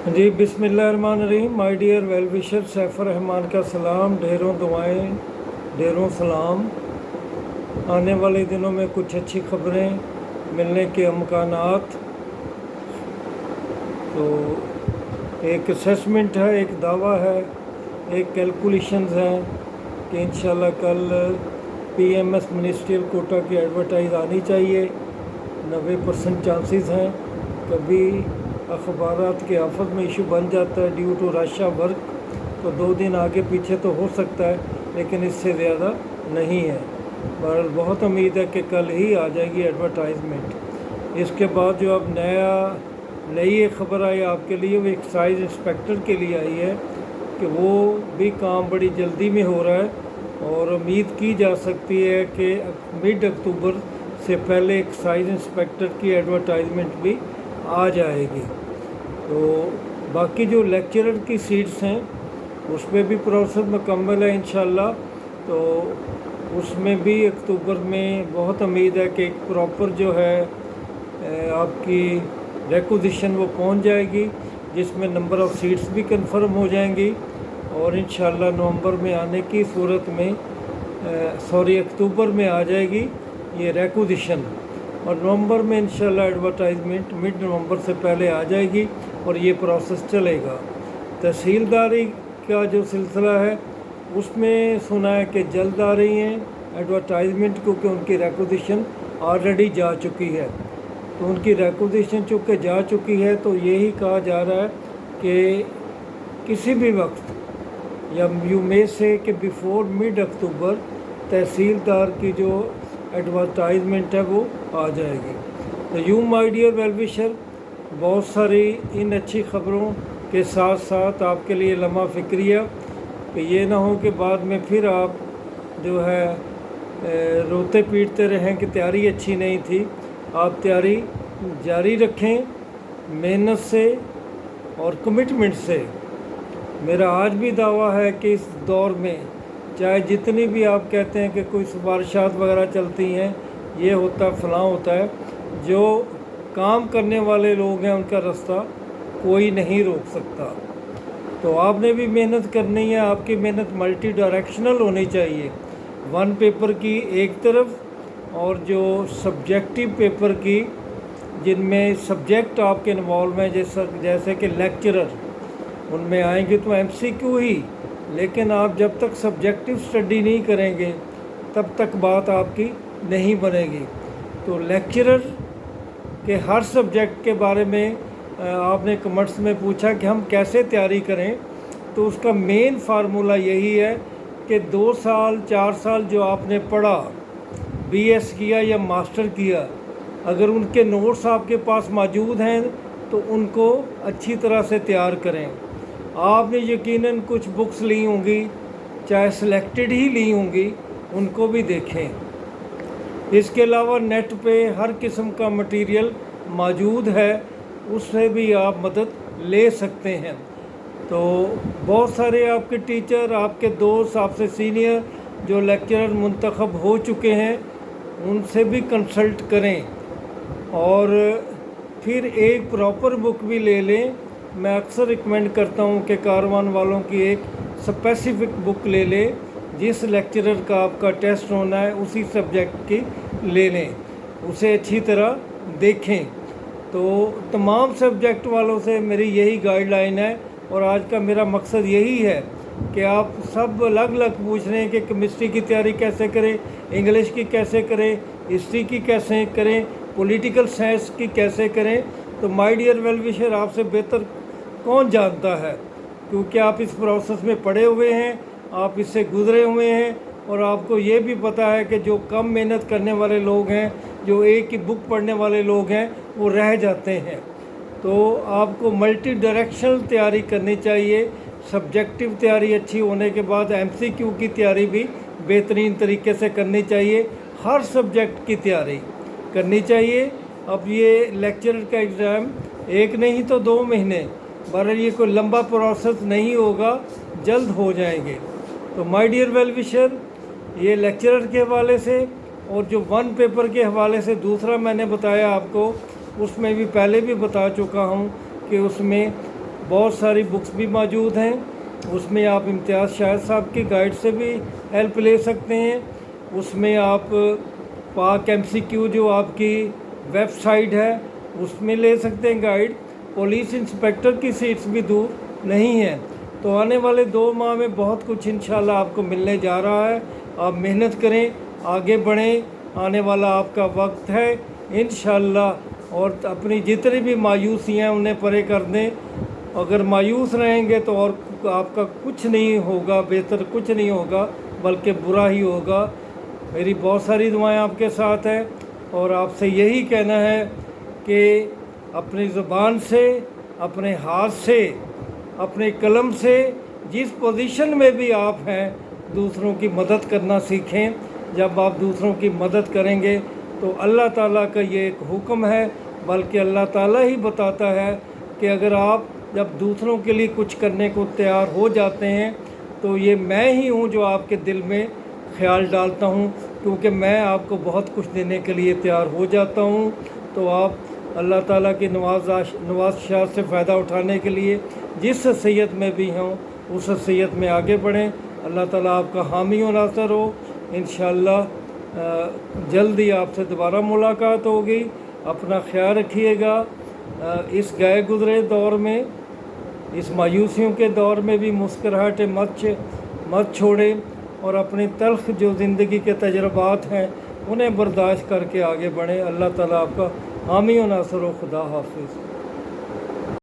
جی बिस्मिल्लाहिर्रहमानिर्रहीम। My dear well wisher Saif Rahman का सलाम, ढेरों दुआएं ढेरों सलाम। आने वाले दिनों में कुछ अच्छी खबरें मिलने के अमकानात। तो एक असेसमेंट है, एक दावा है, एक कैलकुलेशंस हैं कि इंशाल्लाह कल पीएमएस मिनिस्ट्रियल कोटा की एडवर्टाइज आनी चाहिए। 90% चांसेस हैं। कभी अखबारात की आफत में इशू बन जाता है due to rush of work, तो 2 दिन आगे पीछे तो हो सकता है, लेकिन इससे ज़्यादा नहीं है। बहरहाल बहुत उम्मीद है कि कल ही आ जाएगी एडवर्टाइजमेंट। इसके बाद जो अब नई एक खबर आई आपके लिए, वो एक्साइज इंस्पेक्टर के लिए आई है कि वो भी काम बड़ी जल्दी में हो रहा है और उम्मीद की जा सकती है कि मिड अक्टूबर से पहले एक्साइज इंस्पेक्टर की एडवर्टाइजमेंट भी आ जाएगी। तो बाकी जो लेक्चरर की सीट्स हैं उसमें भी प्रोसेस मुकम्मल है इंशाल्लाह। तो उसमें भी अक्टूबर में बहुत उम्मीद है कि एक प्रॉपर जो है आपकी रिक्विजिशन वो पहुंच जाएगी, जिसमें नंबर ऑफ़ सीट्स भी कंफर्म हो जाएंगी और इंशाल्लाह नवंबर में आने की सूरत में अक्टूबर में आ जाएगी ये रिक्विजिशन, और नवंबर में इंशाल्लाह एडवर्टाइजमेंट मिड नवंबर से पहले आ जाएगी और ये प्रोसेस चलेगा। तहसीलदारी का जो सिलसिला है उसमें सुना है कि जल्द आ रही हैं एडवर्टाइजमेंट, क्योंकि उनकी रिक्विजिशन ऑलरेडी जा चुकी है। तो उनकी रिक्विजिशन चूँकि जा चुकी है तो यही कहा जा रहा है कि किसी भी वक्त या यू मे से कि बिफोर मिड अक्टूबर तहसीलदार की जो एडवर्टाइजमेंट है वो आ जाएगी। तो you my dear well wisher, बहुत सारी इन अच्छी ख़बरों के साथ साथ आपके लिए लम्हा फ़िक्रिया कि ये ना हो कि बाद में फिर आप जो है रोते पीटते रहें कि तैयारी अच्छी नहीं थी। आप तैयारी जारी रखें मेहनत से और कमिटमेंट से। मेरा आज भी दावा है कि इस दौर में चाहे जितनी भी आप कहते हैं कि कोई सिफारिशात वगैरह चलती हैं, ये होता है फलां होता है, जो काम करने वाले लोग हैं उनका रास्ता कोई नहीं रोक सकता। तो आपने भी मेहनत करनी है, आपकी मेहनत मल्टी डायरेक्शनल होनी चाहिए। वन पेपर की एक तरफ और जो सब्जेक्टिव पेपर की जिनमें सब्जेक्ट आपके इन्वॉल्व हैं, जैसे कि लेक्चरर, उनमें आएंगे तो एमसीक्यू ही, लेकिन आप जब तक सब्जेक्टिव स्टडी नहीं करेंगे तब तक बात आपकी नहीं बनेगी। तो लेक्चरर के हर सब्जेक्ट के बारे में आपने कमेंट्स में पूछा कि हम कैसे तैयारी करें, तो उसका मेन फार्मूला यही है कि 2 साल 4 साल जो आपने पढ़ा, बीएस किया या मास्टर किया, अगर उनके नोट्स आपके पास मौजूद हैं तो उनको अच्छी तरह से तैयार करें। आपने यकीनन कुछ बुक्स ली होंगी, चाहे सिलेक्टेड ही ली होंगी, उनको भी देखें। इसके अलावा नेट पे हर किस्म का मटेरियल मौजूद है, उससे भी आप मदद ले सकते हैं। तो बहुत सारे आपके टीचर, आपके दोस्त, आपसे सीनियर जो लेक्चरर मुंतखब हो चुके हैं, उनसे भी कंसल्ट करें और फिर एक प्रॉपर बुक भी ले लें। मैं अक्सर रिकमेंड करता हूं कि कारवान वालों की एक स्पेसिफिक बुक ले लें, जिस लेक्चरर का आपका टेस्ट होना है उसी सब्जेक्ट की ले लें, उसे अच्छी तरह देखें। तो तमाम सब्जेक्ट वालों से मेरी यही गाइडलाइन है और आज का मेरा मकसद यही है कि आप सब अलग अलग पूछ रहे हैं कि केमिस्ट्री की तैयारी कैसे करें, इंग्लिश की कैसे करें, हिस्ट्री की कैसे करें, पॉलिटिकल साइंस की कैसे करें। तो माय डियर वेल विशर, आपसे बेहतर कौन जानता है, क्योंकि आप इस प्रोसेस में पड़े हुए हैं, आप इससे गुजरे हुए हैं और आपको ये भी पता है कि जो कम मेहनत करने वाले लोग हैं, जो एक ही बुक पढ़ने वाले लोग हैं, वो रह जाते हैं। तो आपको मल्टी डायरेक्शनल तैयारी करनी चाहिए। सब्जेक्टिव तैयारी अच्छी होने के बाद एमसीक्यू की तैयारी भी बेहतरीन तरीके से करनी चाहिए। हर सब्जेक्ट की तैयारी करनी चाहिए। अब ये लेक्चरर का एग्ज़ाम 1 नहीं तो 2 महीने, बहरहाल ये कोई लंबा प्रोसेस नहीं होगा, जल्द हो जाएंगे। तो माय डियर वेल विशर, ये लेक्चरर के हवाले से और जो वन पेपर के हवाले से दूसरा मैंने बताया आपको, उसमें भी पहले भी बता चुका हूँ कि उसमें बहुत सारी बुक्स भी मौजूद हैं, उसमें आप इम्तियाज़ शाहिद साहब की गाइड से भी हेल्प ले सकते हैं। उसमें आप पाक MCQ जो आपकी वेबसाइट है उसमें ले सकते हैं गाइड। पुलिस इंस्पेक्टर की सीट्स भी दूर नहीं है। तो आने वाले 2 माह में बहुत कुछ इंशाल्लाह आपको मिलने जा रहा है। आप मेहनत करें, आगे बढ़ें, आने वाला आपका वक्त है इंशाल्लाह। और अपनी जितनी भी मायूसियाँ उन्हें परे कर दें। अगर मायूस रहेंगे तो और आपका कुछ नहीं होगा, बेहतर कुछ नहीं होगा, बल्कि बुरा ही होगा। मेरी बहुत सारी दुआएं आपके साथ हैं और आपसे यही कहना है कि अपनी ज़ुबान से, अपने हाथ से, अपने कलम से जिस पोजीशन में भी आप हैं दूसरों की मदद करना सीखें। जब आप दूसरों की मदद करेंगे तो अल्लाह ताला का ये एक हुक्म है, बल्कि अल्लाह ताला ही बताता है कि अगर आप जब दूसरों के लिए कुछ करने को तैयार हो जाते हैं तो ये मैं ही हूँ जो आपके दिल में ख्याल डालता हूँ, क्योंकि मैं आपको बहुत कुछ देने के लिए तैयार हो जाता हूँ। तो आप अल्लाह ताला की नवाज़शाह से फ़ायदा उठाने के लिए जिस हैसियत में भी हों उस हैसियत में आगे बढ़ें। अल्लाह ताला आपका हामी और नासर हो। इंशाअल्लाह जल्द ही आपसे दोबारा मुलाकात होगी। अपना ख्याल रखिएगा। इस गए गुज़रे दौर में, इस मायूसियों के दौर में भी मुस्कुराहटें मत छोड़ें और अपनी तल्ख़ जो ज़िंदगी के तजर्बात हैं उन्हें बर्दाश्त करके आगे बढ़ें। अल्लाह ताला आपका हामी और नासर हो। खुदा हाफिज़।